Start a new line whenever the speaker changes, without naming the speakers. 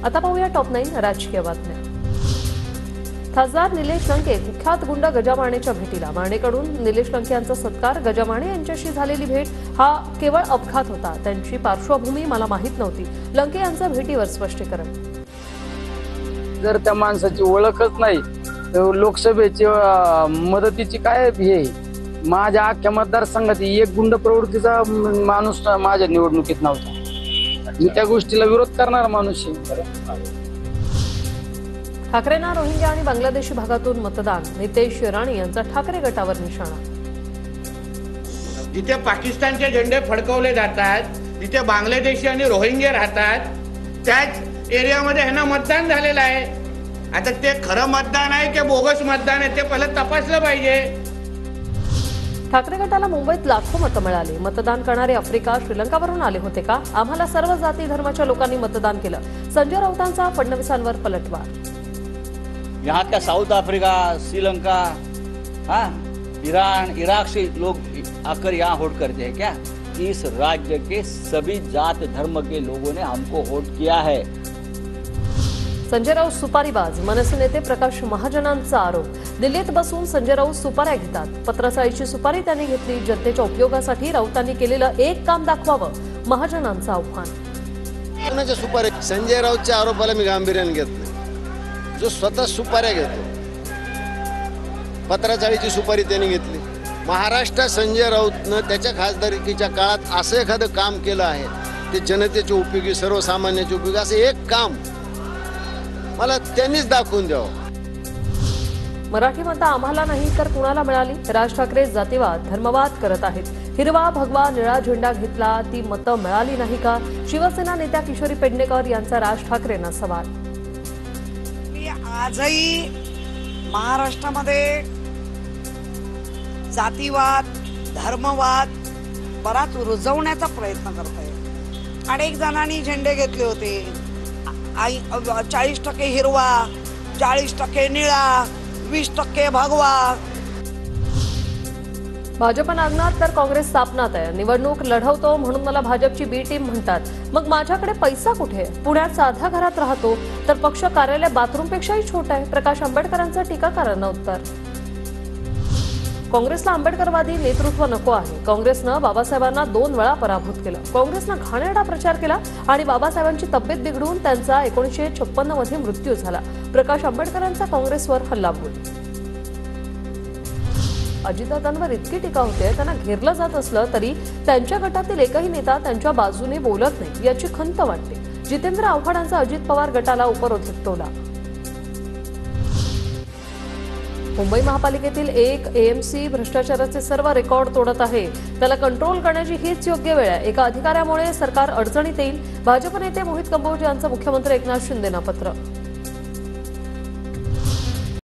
आता पाहूया टॉप 9 राजकीय बातम्या। खासदार निलेश लंके कुख्यात गुंड गजा मानेच्या भेटीला। मानेकडून निलेश लंके यांचा सत्कार। गजा माने यांच्याशी झालेली भेट हा केवळ अपघात होता, त्यांची पार्श्वभूमी मला माहित नव्हती। लंके यांचं भेटीवर स्पष्टीकरण।
जर त्या माणसाची ओळखच नाही तर लोकसभेची मदतीची काय हे? माझ्या अख्ख्या मतदारसंघात एक गुंड प्रवृत्तीचा माणूस माझ्या निवडणुकीत नव्हता। मी त्या गोष्टीला विरोध करणार माणूस आहे।
ठाकरेंना रोहिंग्या आणि बांगलादेशी भागातून मतदान। नितेश राणे यांचा ठाकरे गटावर निशाणा।
जिथे पाकिस्तानचे झेंडे फडकवले जातात, जिथे बांगलादेशी आणि रोहिंग्या राहतात, त्याच एरियामध्ये ह्यांना मतदान झालेलं आहे। आता ते खरं मतदान आहे की बोगस मतदान आहे ते पहिलं तपासलं पाहिजे।
ठाकरे गटाला मुंबईत लाखो मतं मिळाली। मतदान करणारे आफ्रिका, श्रीलंकावरून आले होते का? आम्हाला सर्व जाती धर्माच्या लोकांनी मतदान केलं। संजय राऊतांचा फडणवीसांवर पलटवार।
यहाँ का South Africa, Sri Lanka, Iran, Iraq से लोग आकर यहाँ वोट करते हैं क्या? इस राज्य के सभी जात धर्म के लोगों ने हमको वोट किया है।
संजय राऊत सुपारीबाज। मनसे नेते प्रकाश महाजनांचा आरोप। दिल्लीत बसून संजय राऊत सुपाऱ्या घेतात। पत्रसाळीची सुपारी त्यांनी घेतली। जनतेच्या उपयोगासाठी राऊतांनी केलेलं एक काम दाखवावं, महाजनांचं आव्हान।
सुपारी संजय राऊतच्या आरोपाला मी गांभीर्याने घेत नाही। जो स्वतः सुपाऱ्या घेतो, पत्रसाळीची सुपारी त्यांनी घेतली। महाराष्ट्रात संजय राऊतनं त्याच्या खासदारकीच्या काळात असं एखादं काम केलं आहे ते जनतेच्या उपयोगी, सर्वसामान्याच्या उपयोगी, असं एक काम मला त्यांनीच दाखवून द्यावं।
मराठी मतं आम्हाला नाही तर कुणाला मिळाली? राज ठाकरे जातीवाद, धर्मवाद करत आहेत। हिरवा, भगवा, निळा झेंडा घेतला, ती मतं मिळाली नाही का? शिवसेना नेत्या किशोरी पेडणेकर यांचा राज ठाकरेंना सवाल।
आजही महाराष्ट्रामध्ये जातीवाद, धर्मवाद बराच रुजवण्याचा प्रयत्न करत आहे। अनेक जणांनी झेंडे घेतले होते, 40% हिरवा, 40% निळा, 20% भगवा।
भाजप नागनाथ तर काँग्रेस स्थापनात आहे। निवडणूक लढवतो म्हणून मला भाजपची बी टीम म्हणतात, मग माझ्याकडे पैसा कुठे? पुण्यात साध्या घरात राहतो तर पक्ष कार्यालय बाथरूमपेक्षाही छोटं आहे। प्रकाश आंबेडकरांचं टीकाकारांना उत्तर। काँग्रेसला आंबेडकरवादी नेतृत्व नको आहे। काँग्रेसनं बाबासाहेबांना 2 वेळा पराभूत केलं। काँग्रेसनं घाणेरडा प्रचार केला आणि बाबासाहेबांची तब्येत बिघडून त्यांचा 1956 मध्ये मृत्यू झाला। प्रकाश आंबेडकरांचा काँग्रेसवर हल्लाबोल। अजितदादांवर इतकी टीका होते, त्यांना घेरलं जात असलं तरी त्यांच्या गटातील एकही नेता त्यांच्या बाजूने बोलत नाही, याची खंत वाटते। जितेंद्र आव्हाडांचा अजित पवार गटाला उपरोधिक टोला। मुंबई महापालिकेतील एक एएमसी भ्रष्टाचाराचे सर्व रेकॉर्ड तोडत आहे। त्याला कंट्रोल करण्याची हीच योग्य वेळ आहे। एका अधिकाऱ्यामुळे सरकार अडचणीत येईल। भाजप नेते मोहित कंबोज यांचं मुख्यमंत्री एकनाथ शिंदेंना पत्र।